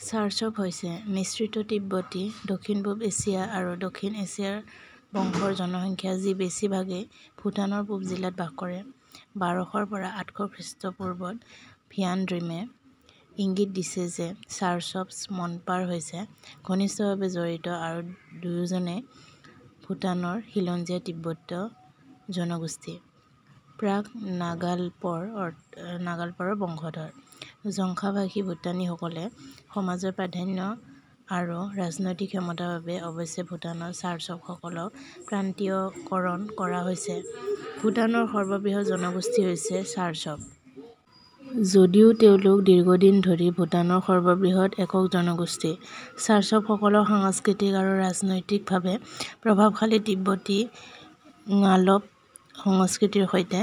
চাৰ্চপ হৈছে মিশ্ৰিত তিব্বতী, দক্ষিণ-পূব এছিয়া আৰু দক্ষিণ এছিয়াৰ বংশৰ জনসংখ্যা যি বেছিভাগেই ভূটানৰ পূব জিলাত বাস কৰে। 1200 পৰা 800 খ্ৰীষ্টপূৰ্বত ভিয়ান-ড্ৰিমে ইংগিত দিছে যে চাৰ্চপছ-মনপাৰ হৈছে ঘনিষ্ঠভাৱে জড়িত আৰু দুয়োজনেই ভূটানৰ খিলঞ্জীয়া তিব্বতীয় জনগোষ্ঠী, প্ৰাক-নাগালপাৰৰ বংশধৰ। জংখা-ভাষী ভূটানীসকলে সমাজৰ প্ৰাধান্য আৰু ৰাজনৈতিক ক্ষমতাৰ বাবে অৱশ্যে ভূটানত চাৰ্চপসকলক প্ৰান্তীয়কৰণ কৰা হৈছে। ভূটানৰ সৰ্ববৃহৎ জনগোষ্ঠী হৈছে চাৰ্চপ। যদিও তেওঁলোক দীৰ্ঘদিন ধৰি ভূটানৰ সৰ্ববৃহৎ একক জনগোষ্ঠী। চাৰ্চপসকলক সাংস্কৃতিক আৰু ৰাজনৈতিকভাৱে প্ৰভাৱশালী তিব্বতী ঙালপ সংস্কৃতিৰ সৈতে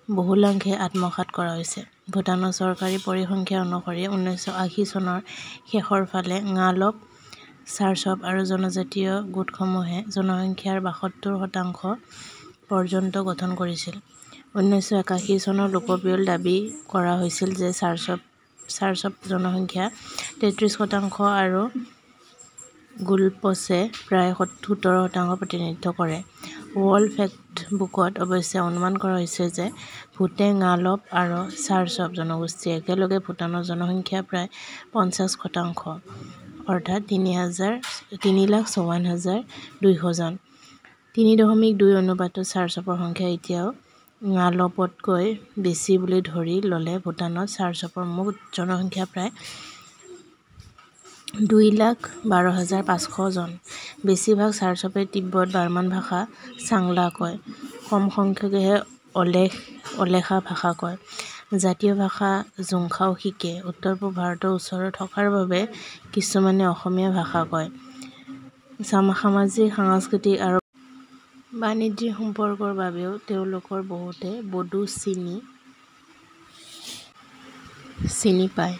বহুলাংশে আত্মসাৎ কৰা হৈছে। ভূটানৰ চৰকাৰী পৰিসংখ্যা অনুসৰি 1980 চনৰ শেষৰ ফালে ঙালপ, চাৰ্চপ আৰু জনজাতীয় গোটসমূহে জনসংখ্যাৰ 72% পৰ্যন্ত গঠন কৰিছিল। 1981 চনত লোকপিয়ল দাবী কৰা হৈছিল যে চাৰ্চপ জনসংখ্যা 33% আৰু গুলপছে প্ৰায় 17% প্ৰতিনিধিত্ব কৰে। ৱৰ্ল্ড ফেক্টবুকত অৱশ্যে অনুমান কৰা হৈছে যে ভূটে ঙালপ আৰু চাৰ্চপ জনগোষ্ঠীয়ে একেলগে ভূটানৰ জনসংখ্যাৰ প্ৰায় 50%, অৰ্থাৎ 3,54,200 জন। 3.2 অনুপাতত চাৰ্চপৰ সংখ্যা এতিয়াও ঙালপতকৈ বেছি বুলি ধৰি ল'লে ভূটানত চাৰ্চপৰ মুঠ জনসংখ্যা প্ৰায় 2,12,500 জন। বেছিভাগ চাৰ্চপে তিব্বত-বাৰ্মান ভাষা চাংলা কয়। কম সংখ্যকেহে অলেখা ভাষা কয়। জাতীয় ভাষা জুংখাও শিকে। উত্তৰ-পূব ভাৰতৰ ওচৰত থকাৰ বাবে কিছুমানে অসমীয়া ভাষা কয়। সামাজিক, সাংস্কৃতিক আৰু বাণিজ্যিক সম্পৰ্কৰ বাবেও তেওঁলোকৰ বহুতে বডো চিনি পায়।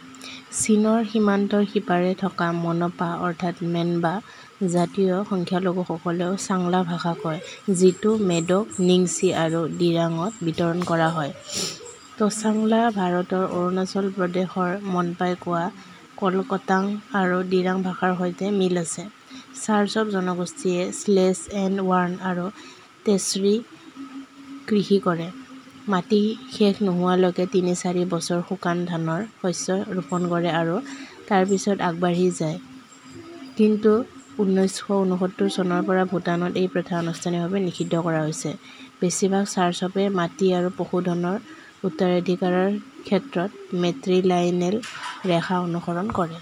চীনৰ সীমান্তৰ সিপাৰে থকা মনপা অৰ্থাৎ মেনবা জাতীয় সংখ্যালঘুসকলেও চাংলা ভাষা কয়, যিটো মেডক, নিংছি আৰু দিৰাঙত বিতৰণ কৰা হয়। টচাংলা ভাৰতৰ অৰুণাচল প্ৰদেশৰ মনপাই কোৱা কলকতাং আৰু দিৰাং ভাষাৰ সৈতে মিল আছে। চাৰ্চপ জনগোষ্ঠীয়ে স্লেজ এণ্ড ৱাৰ্ণ আৰু তেচৰী কৃষি কৰে। মাটি শেষ নোহোৱালৈকে ৩-৪ বছৰ শুকান ধানৰ শস্য ৰোপণ কৰে আৰু তাৰ পিছত আগবাঢ়ি যায়। কিন্তু 1969 চনৰ পৰা ভূটানত এই প্ৰথা আনুষ্ঠানিকভাৱে নিষিদ্ধ কৰা হৈছে। বেছিভাগ চাৰ্চপে মাটি আৰু পশুধনৰ উত্তৰাধিকাৰৰ ক্ষেত্ৰত মেট্ৰিলাইনেল ৰেখা অনুসৰণ কৰে।